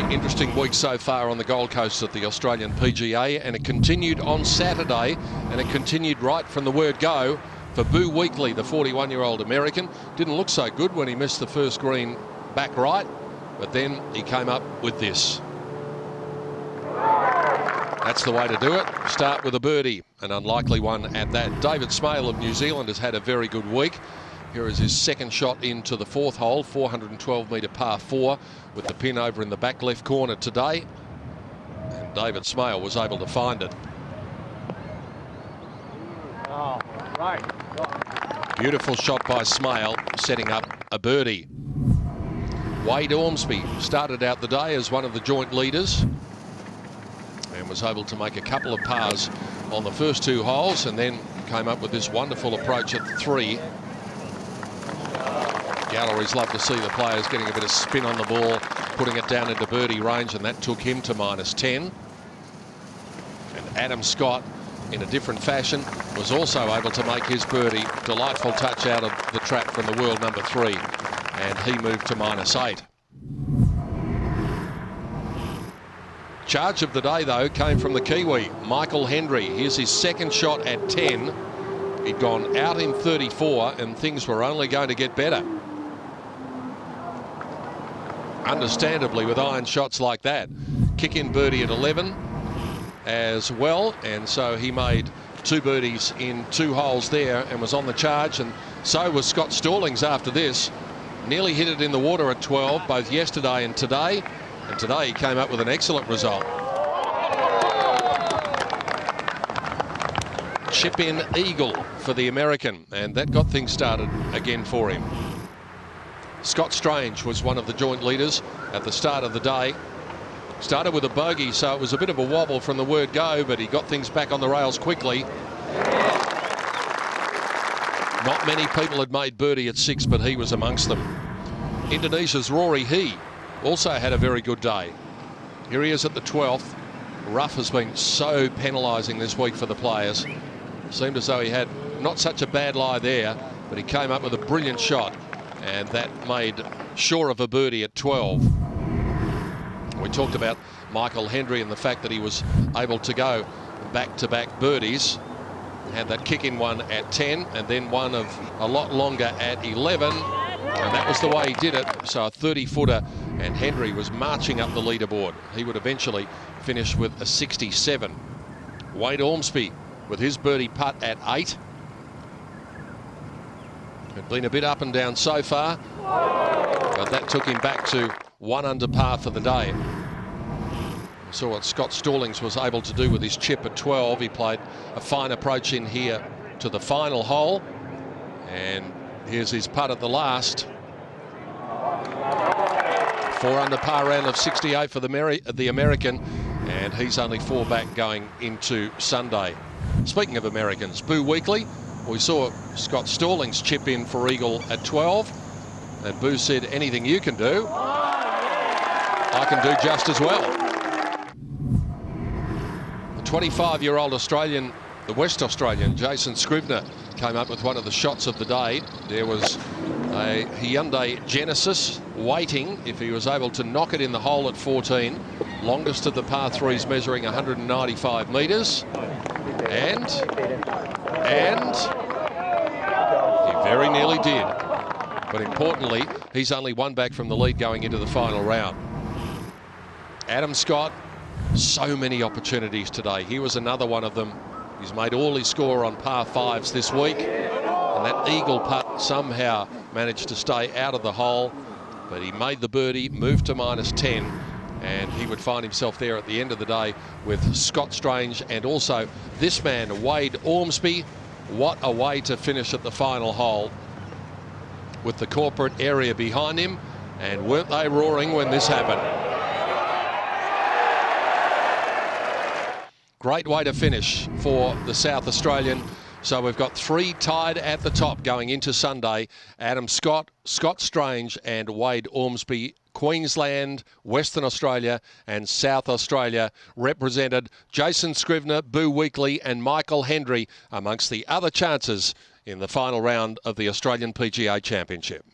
Interesting week so far on the Gold Coast at the Australian PGA, and it continued on Saturday, and it continued right from the word go for Boo Weekley, the 41-year-old American. Didn't look so good when he missed the first green back right, but then he came up with this. That's the way to do it. Start with a birdie, an unlikely one at that. David Smale of New Zealand has had a very good week. Here is his second shot into the fourth hole, 412-metre par 4, with the pin over in the back left corner today. And David Smale was able to find it. Oh, right. Beautiful shot by Smale, setting up a birdie. Wade Ormsby started out the day as one of the joint leaders and was able to make a couple of pars on the first two holes, and then came up with this wonderful approach at 3. Galleries love to see the players getting a bit of spin on the ball, putting it down into birdie range, and that took him to -10. And Adam Scott, in a different fashion, was also able to make his birdie. Delightful touch out of the trap from the world number 3, and he moved to -8. Charge of the day, though, came from the Kiwi, Michael Hendry. Here's his second shot at 10. He'd gone out in 34, and things were only going to get better. Understandably, with iron shots like that. Kick-in birdie at 11 as well, and so he made 2 birdies in 2 holes there and was on the charge, and so was Scott Stallings after this. Nearly hit it in the water at 12, both yesterday and today he came up with an excellent result. Chip-in eagle for the American, and that got things started again for him. Scott Strange was one of the joint leaders at the start of the day. Started with a bogey, so it was a bit of a wobble from the word go, but he got things back on the rails quickly. Not many people had made birdie at 6, but he was amongst them. Indonesia's Rory He also had a very good day. Here he is at the 12th. Rough has been so penalising this week for the players. Seemed as though he had not such a bad lie there, but he came up with a brilliant shot, and that made sure of a birdie at 12. We talked about Michael Hendry and the fact that he was able to go back-to-back birdies. Had that kick-in one at 10, and then one of a lot longer at 11, and that was the way he did it. So a 30-footer, and Hendry was marching up the leaderboard. He would eventually finish with a 67. Wade Ormsby with his birdie putt at 8. Had been a bit up and down so far, but that took him back to 1 under par for the day. We saw what Scott Stallings was able to do with his chip at 12. He played a fine approach in here to the final hole, and here's his putt at the last. 4 under par round of 68 for the American, and he's only 4 back going into Sunday. Speaking of Americans, Boo Weekley, we saw Scott Stallings chip in for eagle at 12, and Boo said, anything you can do, I can do just as well. The 25-year-old Australian, the West Australian, Jason Scrivener, came up with one of the shots of the day. There was a Hyundai Genesis waiting if he was able to knock it in the hole at 14. Longest of the par 3s, measuring 195 metres. And he very nearly did. But importantly, he's only 1 back from the lead going into the final round. Adam Scott, so many opportunities today. He was another one of them. He's made all his score on par 5s this week, and that eagle putt somehow managed to stay out of the hole, but he made the birdie, moved to -10, and he would find himself there at the end of the day with Scott Strange and also this man, Wade Ormsby. What a way to finish at the final hole with the corporate area behind him, and weren't they roaring when this happened? Great way to finish for the South Australian. So we've got 3 tied at the top going into Sunday. Adam Scott, Scott Strange and Wade Ormsby. Queensland, Western Australia and South Australia represented. Jason Scrivener, Boo Weekley and Michael Hendry amongst the other chances in the final round of the Australian PGA Championship.